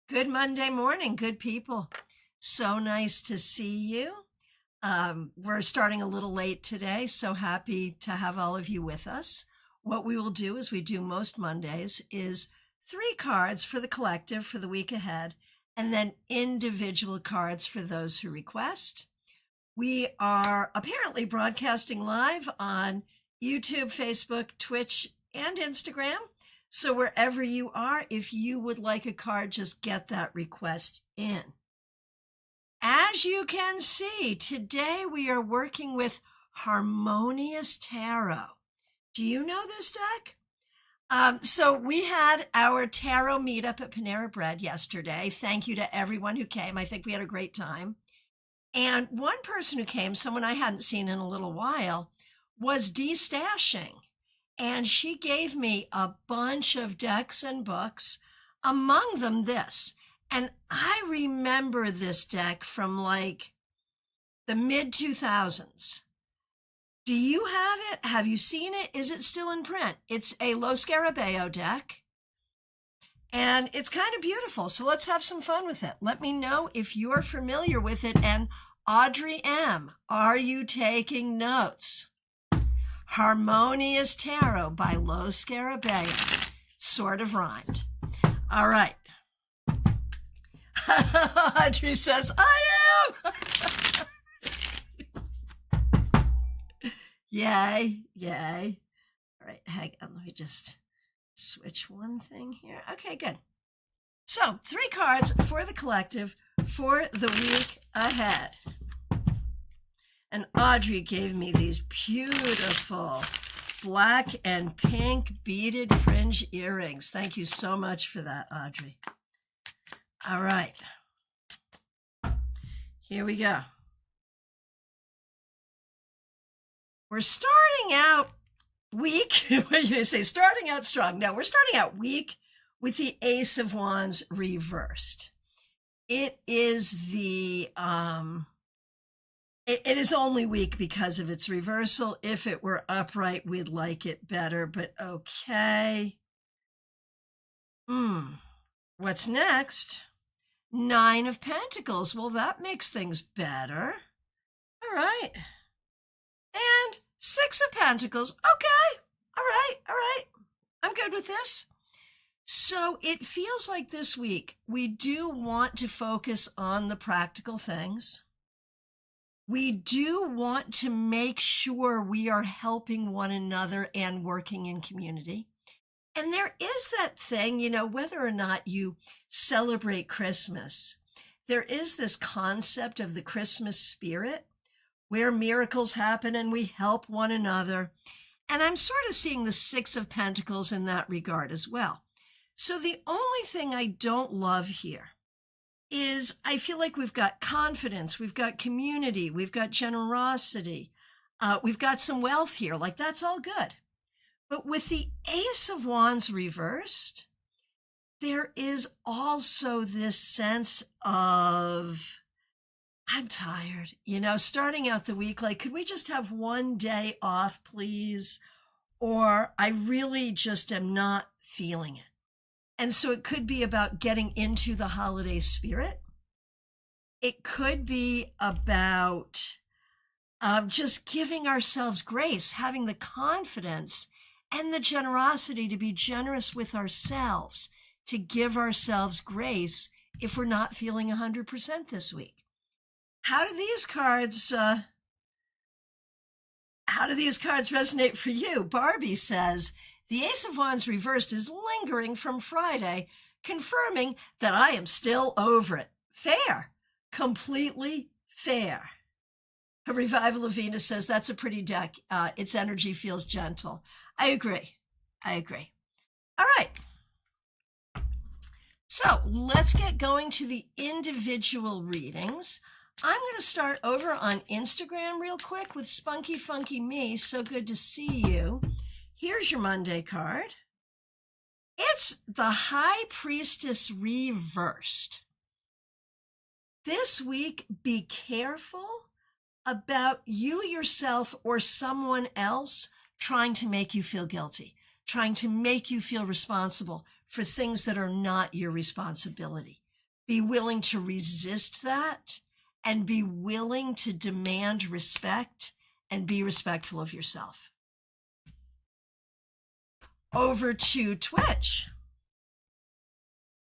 Good Monday morning, good people. So nice to see you. We're starting a little late today, so happy to have all of you with us. What we will do, as we do most Mondays, is 3 cards for the collective for the week ahead, and then individual cards for those who request. We are apparently broadcasting live on YouTube, Facebook, Twitch, and Instagram. So wherever you are, if you would like a card, just get that request in. As you can see, today we are working with Harmonious Tarot. Do you know this deck? So we had our tarot meetup at Panera Bread yesterday. Thank you to everyone who came. I think we had a great time. And one person who came, someone I hadn't seen in a little while, was destashing. And she gave me a bunch of decks and books, among them this. And I remember this deck from like the mid-2000s. Do you have it? Have you seen it? Is it still in print? It's a Lo Scarabeo deck. And it's kind of beautiful. So let's have some fun with it. Let me know if you're familiar with it. And Audrey M., are you taking notes? Harmonious Tarot by Lo Scarabeo. Sort of rhymed. All right. Audrey says, I am. Yay, yay. All right, hang on. Let me just switch one thing here. Okay, good. So 3 cards for the collective for the week ahead. And Audrey gave me these beautiful black and pink beaded fringe earrings. Thank you so much for that, Audrey. All right. Here we go. We're starting out weak. What did you say? Starting out strong. No, we're starting out weak with the Ace of Wands reversed. It is the... It is only weak because of its reversal. If it were upright, we'd like it better, but okay. What's next? 9 of Pentacles. Well, that makes things better. All right. And 6 of Pentacles. Okay. All right. I'm good with this. So it feels like this week we do want to focus on the practical things. We do want to make sure we are helping one another and working in community. And there is that thing, whether or not you celebrate Christmas, there is this concept of the Christmas spirit where miracles happen and we help one another. And I'm sort of seeing the 6 of Pentacles in that regard as well. So the only thing I don't love here is I feel like we've got confidence, we've got community, we've got generosity, we've got some wealth here. Like, that's all good. But with the Ace of Wands reversed, there is also this sense of, I'm tired, starting out the week, like, could we just have one day off, please? Or I really just am not feeling it. And so it could be about getting into the holiday spirit. It could be about just giving ourselves grace, having the confidence and the generosity to be generous with ourselves, to give ourselves grace if we're not feeling 100% this week. How do these cards resonate for you? Barbie says, the Ace of Wands reversed is lingering from Friday, confirming that I am still over it. Fair. Completely fair. A Revival of Venus says, that's a pretty deck. Its energy feels gentle. I agree. All right. So let's get going to the individual readings. I'm going to start over on Instagram real quick with Spunky Funky Me. So good to see you. Here's your Monday card. It's the High Priestess reversed. This week, be careful about you yourself or someone else trying to make you feel guilty, trying to make you feel responsible for things that are not your responsibility. be willing to resist that, and be willing to demand respect and be respectful of yourself. Over to Twitch.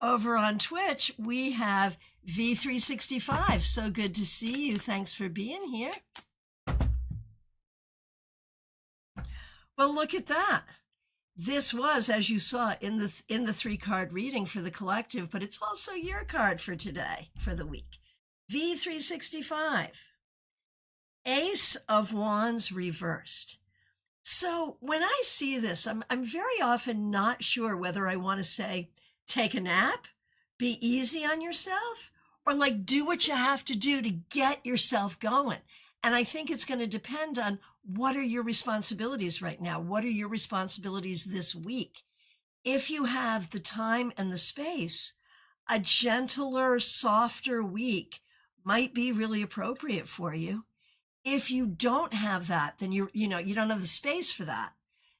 Over on Twitch, we have V365. So good to see you. Thanks for being here. Well, look at that. This was, as you saw, in the 3-card reading for the collective, but it's also your card for today, for the week. V365. Ace of Wands reversed. So when I see this, I'm very often not sure whether I want to say, take a nap, be easy on yourself, or like do what you have to do to get yourself going. And I think it's going to depend on what are your responsibilities right now? What are your responsibilities this week? If you have the time and the space, a gentler, softer week might be really appropriate for you. If you don't have that, then you don't have the space for that,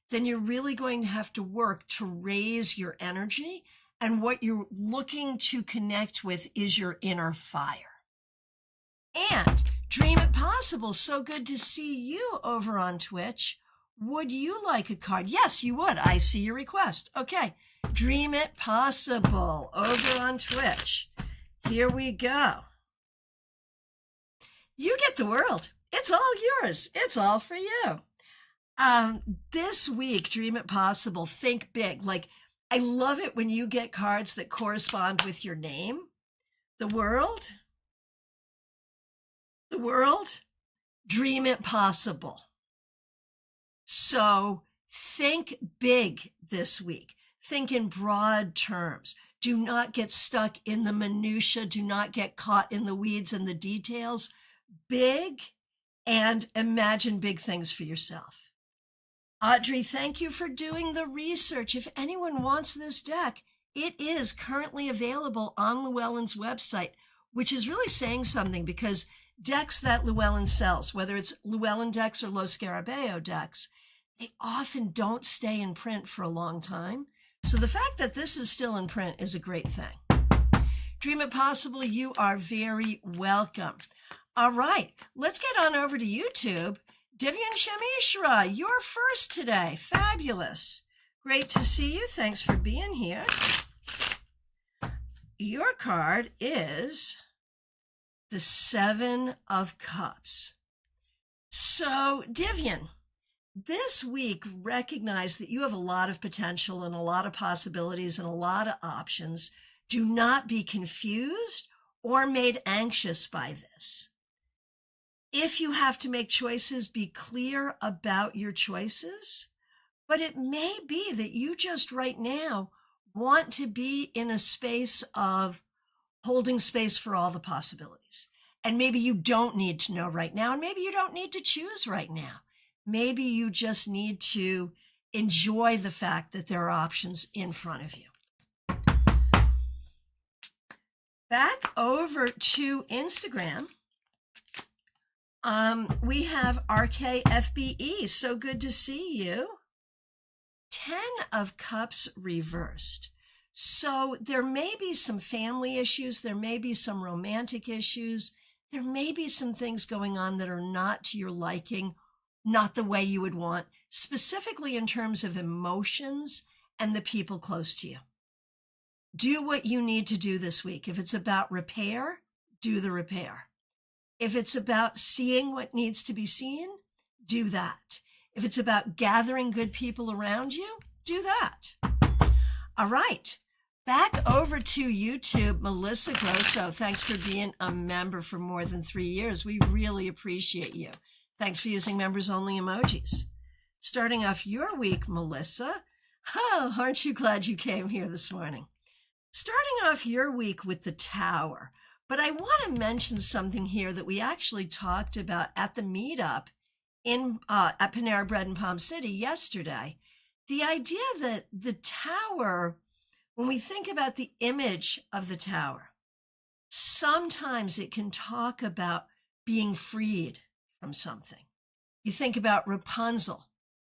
then you're really going to have to work to raise your energy. And what you're looking to connect with is your inner fire. And Dream It Possible. So good to see you over on Twitch. Would you like a card? Yes, you would. I see your request. Okay. Dream It Possible over on Twitch. Here we go. You get the world. It's all yours. It's all for you. This week, Dream It Possible. Think big. Like, I love it when you get cards that correspond with your name. The world. The world. Dream it possible. So think big this week. Think in broad terms. Do not get stuck in the minutia. Do not get caught in the weeds and the details. Big, and imagine big things for yourself. Audrey, thank you for doing the research. If anyone wants this deck, it is currently available on Llewellyn's website, which is really saying something because decks that Llewellyn sells, whether it's Llewellyn decks or Los Scarabeo decks, they often don't stay in print for a long time. So the fact that this is still in print is a great thing. Dream It Possible, you are very welcome. All right, let's get on over to YouTube. Divyan Shamishra, you're first today. Fabulous. Great to see you. Thanks for being here. Your card is the 7 of Cups. So, Divyan, this week recognize that you have a lot of potential and a lot of possibilities and a lot of options. Do not be confused or made anxious by this. If you have to make choices, be clear about your choices. But it may be that you just right now want to be in a space of holding space for all the possibilities. And maybe you don't need to know right now, and maybe you don't need to choose right now. Maybe you just need to enjoy the fact that there are options in front of you. Back over to Instagram. We have RKFBE. So good to see you. 10 of Cups reversed. So there may be some family issues. There may be some romantic issues. There may be some things going on that are not to your liking, not the way you would want, specifically in terms of emotions and the people close to you. Do what you need to do this week. If it's about repair, do the repair. If it's about seeing what needs to be seen, do that. If it's about gathering good people around you, do that. All right. Back over to YouTube, Melissa Grosso. Thanks for being a member for more than 3 years. We really appreciate you. Thanks for using members only emojis. Starting off your week, Melissa. Oh, aren't you glad you came here this morning? Starting off your week with the Tower. But I want to mention something here that we actually talked about at the meetup at Panera Bread in Palm City yesterday. The idea that the Tower, when we think about the image of the Tower, sometimes it can talk about being freed from something. You think about Rapunzel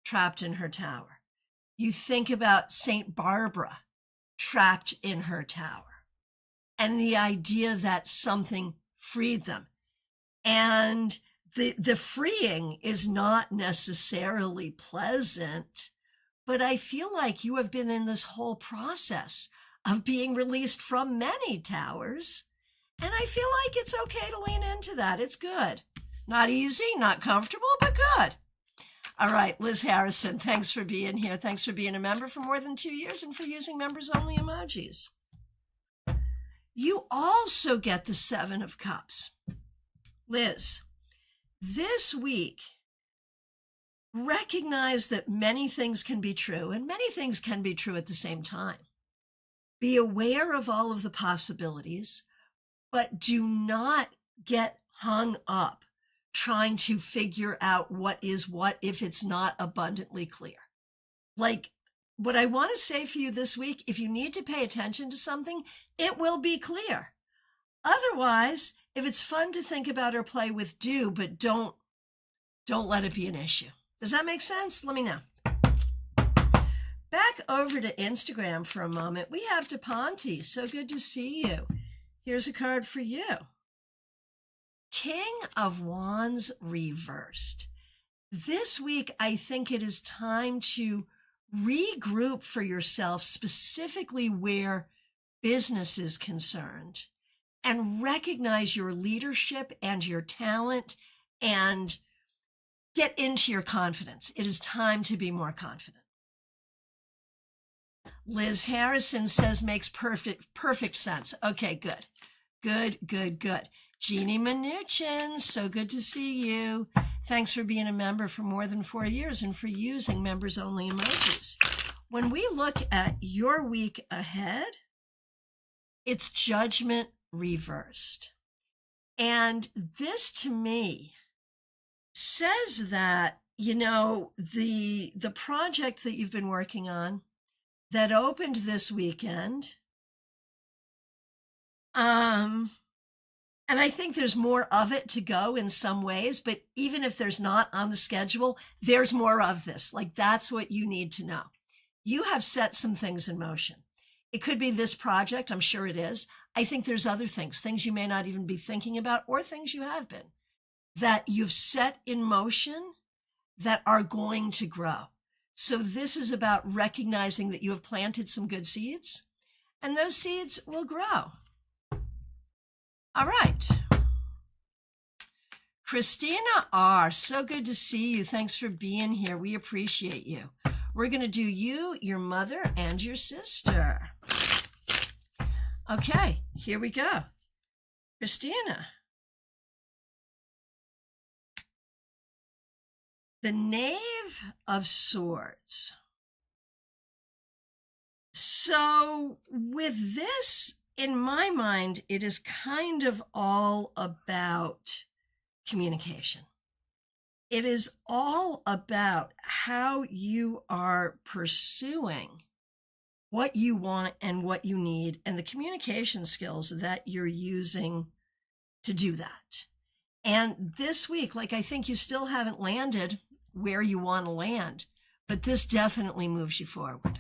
trapped in her tower. You think about Saint Barbara trapped in her tower. and the idea that something freed them. And the freeing is not necessarily pleasant, but I feel like you have been in this whole process of being released from many towers. And I feel like it's okay to lean into that. It's good. Not easy, not comfortable, but good. All right, Liz Harrison, thanks for being here. Thanks for being a member for more than 2 years and for using members-only emojis. You also get the 7 of Cups. Liz, this week, recognize that many things can be true and many things can be true at the same time. Be aware of all of the possibilities, but do not get hung up trying to figure out what is what if it's not abundantly clear. Like, what I want to say for you this week, if you need to pay attention to something, it will be clear. Otherwise, if it's fun to think about or play with, do, but don't let it be an issue. Does that make sense? Let me know. Back over to Instagram for a moment. We have DePonte. So good to see you. Here's a card for you. King of Wands reversed. This week, I think it is time to regroup for yourself, specifically where business is concerned, and recognize your leadership and your talent and get into your confidence. It is time to be more confident. Liz Harrison says makes perfect sense. Okay, good. Jeannie Mnuchin, so good to see you. Thanks for being a member for more than 4 years and for using members-only emojis. When we look at your week ahead, it's Judgment reversed. And this, to me, says that, the project that you've been working on that opened this weekend, and I think there's more of it to go in some ways, but even if there's not on the schedule, there's more of this. Like, that's what you need to know. You have set some things in motion. It could be this project. I'm sure it is. I think there's other things you may not even be thinking about, or things you have been, that you've set in motion that are going to grow. So this is about recognizing that you have planted some good seeds, and those seeds will grow. All right. Christina R., so good to see you. Thanks for being here. We appreciate you. We're going to do you, your mother, and your sister. Okay, here we go. Christina. The Knave of Swords. So with this, in my mind, it is kind of all about communication. It is all about how you are pursuing what you want and what you need, and the communication skills that you're using to do that. And this week, I think you still haven't landed where you want to land, but this definitely moves you forward.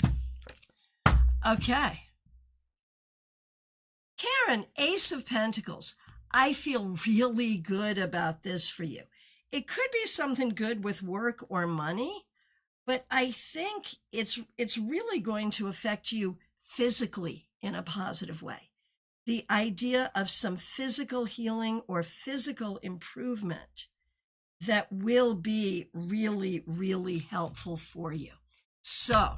Okay. Karen, Ace of Pentacles. I feel really good about this for you. It could be something good with work or money, but I think it's really going to affect you physically in a positive way. The idea of some physical healing or physical improvement that will be really, really helpful for you. So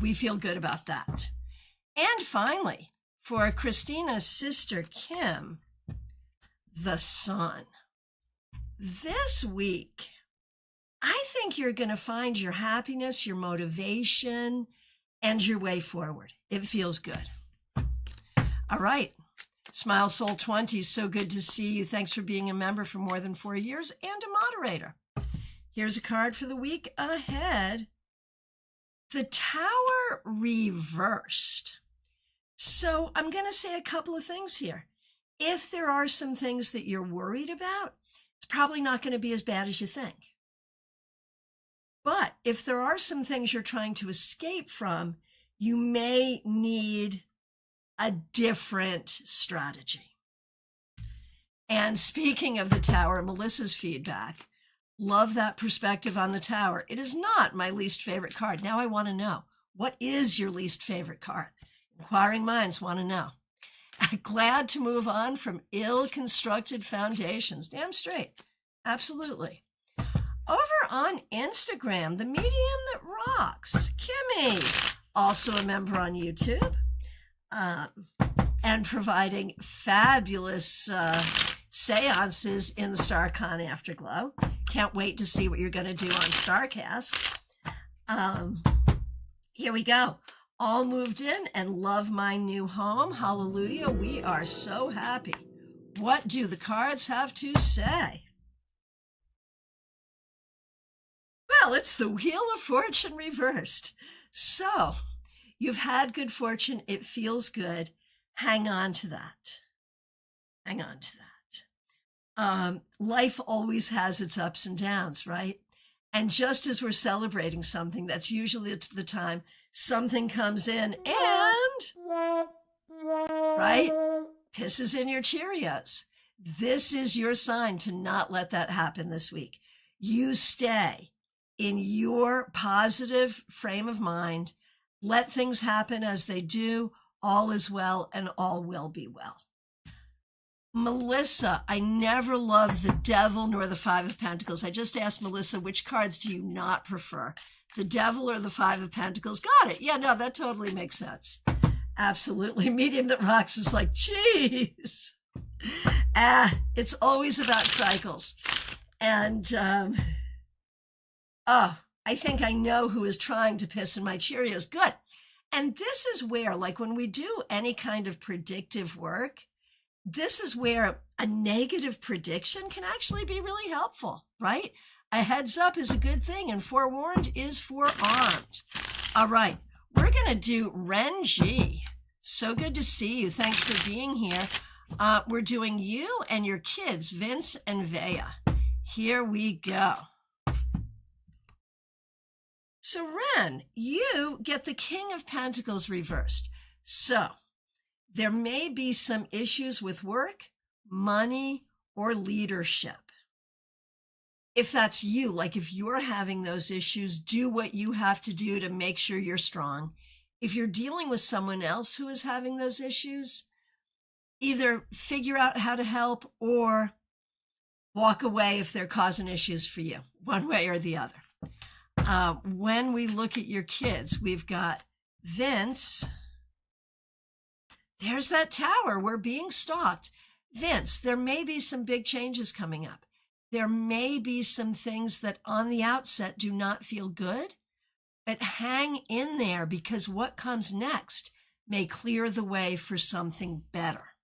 we feel good about that. And finally, for Christina's sister, Kim, the Sun. This week, I think you're going to find your happiness, your motivation, and your way forward. It feels good. All right. Smile Soul 20, so good to see you. Thanks for being a member for more than 4 years and a moderator. Here's a card for the week ahead. The Tower reversed. So I'm going to say a couple of things here. If there are some things that you're worried about, it's probably not going to be as bad as you think. But if there are some things you're trying to escape from, you may need a different strategy. And speaking of the Tower, Melissa's feedback, love that perspective on the Tower. It is not my least favorite card. Now I want to know, what is your least favorite card? Inquiring minds want to know. Glad to move on from ill-constructed foundations. Damn straight. Absolutely. Over on Instagram, the medium that rocks, Kimmy, also a member on YouTube, and providing fabulous seances in the StaarCon AfterGlow. Can't wait to see what you're going to do on StaarCast. Here we go. All moved in and love my new home. Hallelujah. We are so happy. What do the cards have to say? Well, it's the Wheel of Fortune reversed. So, you've had good fortune. It feels good. Hang on to that. Hang on to that. Life always has its ups and downs, right? And just as we're celebrating something, that's usually the time something comes in and, right, pisses in your Cheerios. This is your sign to not let that happen this week. You stay in your positive frame of mind. Let things happen as they do. All is well and all will be well. Melissa, I never loved the Devil nor the Five of Pentacles. I just asked Melissa, which cards do you not prefer? The Devil or the Five of Pentacles? Got it. Yeah, no, that totally makes sense. Absolutely. Medium that rocks is like, geez. It's always about cycles. And, I think I know who is trying to piss in my Cheerios. Good. And this is where, like when we do any kind of predictive work, this is where a negative prediction can actually be really helpful, right? A heads up is a good thing, and forewarned is forearmed. All right, we're going to do Renji. So good to see you. Thanks for being here. We're doing you and your kids, Vince and Vea. Here we go. So Ren, you get the King of Pentacles reversed. So there may be some issues with work, money, or leadership. If that's you, like if you're having those issues, do what you have to do to make sure you're strong. If you're dealing with someone else who is having those issues, either figure out how to help or walk away if they're causing issues for you, one way or the other. When we look at your kids, we've got Vince. There's that tower. We're being stalked. Vince, there may be some big changes coming up. There may be some things that on the outset do not feel good, but hang in there because what comes next may clear the way for something better.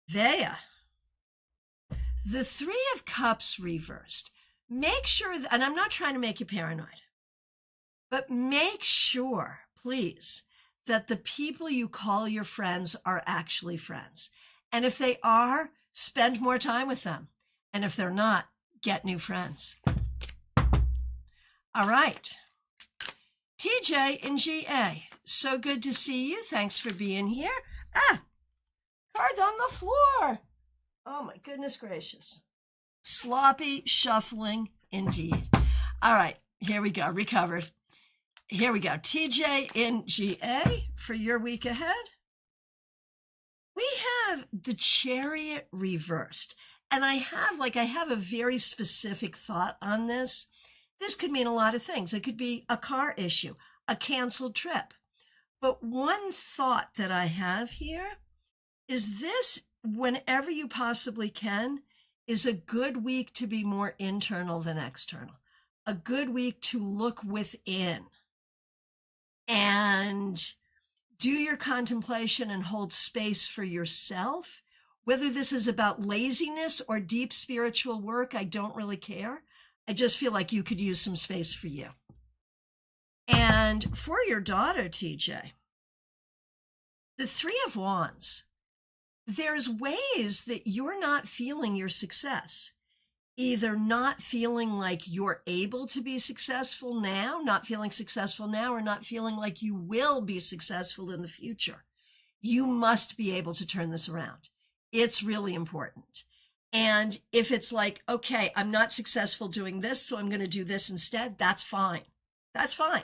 Vea, the Three of Cups reversed. Make sure, and I'm not trying to make you paranoid, but make sure, please, that the people you call your friends are actually friends. And if they are, spend more time with them. And if they're not, get new friends. All right. TJ in GA, so good to see you. Thanks for being here. Cards on the floor. Oh my goodness gracious. Sloppy shuffling indeed. All right, here we go. Recovered. Here we go. TJ in GA for your week ahead. We have the Chariot reversed. And I have a very specific thought on this. This could mean a lot of things. It could be a car issue, a canceled trip. But one thought that I have here is this, whenever you possibly can, is a good week to be more internal than external. A good week to look within and do your contemplation and hold space for yourself. Whether this is about laziness or deep spiritual work, I don't really care. I just feel like you could use some space for you. And for your daughter, TJ, the Three of Wands, there's ways that you're not feeling your success. Either not feeling like you're able to be successful now, not feeling successful now, or not feeling like you will be successful in the future. You must be able to turn this around. It's really important. And if it's like, okay, I'm not successful doing this, so I'm going to do this instead, that's fine. That's fine.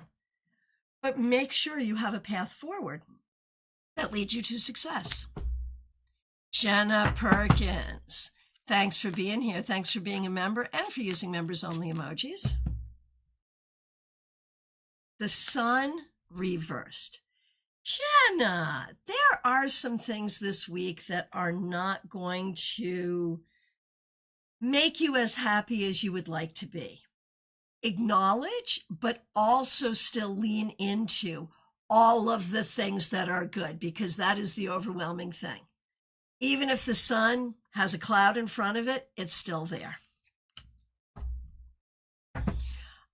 But make sure you have a path forward that leads you to success. Jenna Perkins, thanks for being here. Thanks for being a member and for using members only emojis. The sun reversed. Jenna, there are some things this week that are not going to make you as happy as you would like to be. Acknowledge, but also still lean into all of the things that are good, because that is the overwhelming thing. Even if the sun has a cloud in front of it, it's still there.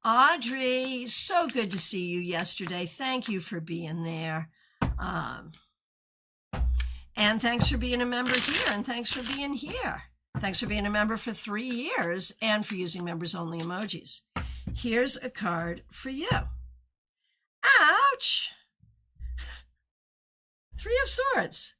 Audrey, so good to see you yesterday. Thank you for being there. And thanks for being a member here, and thanks for being here. Thanks for being a member for 3 years and for using members only emojis. Here's a card for you. Ouch! 3 of Swords.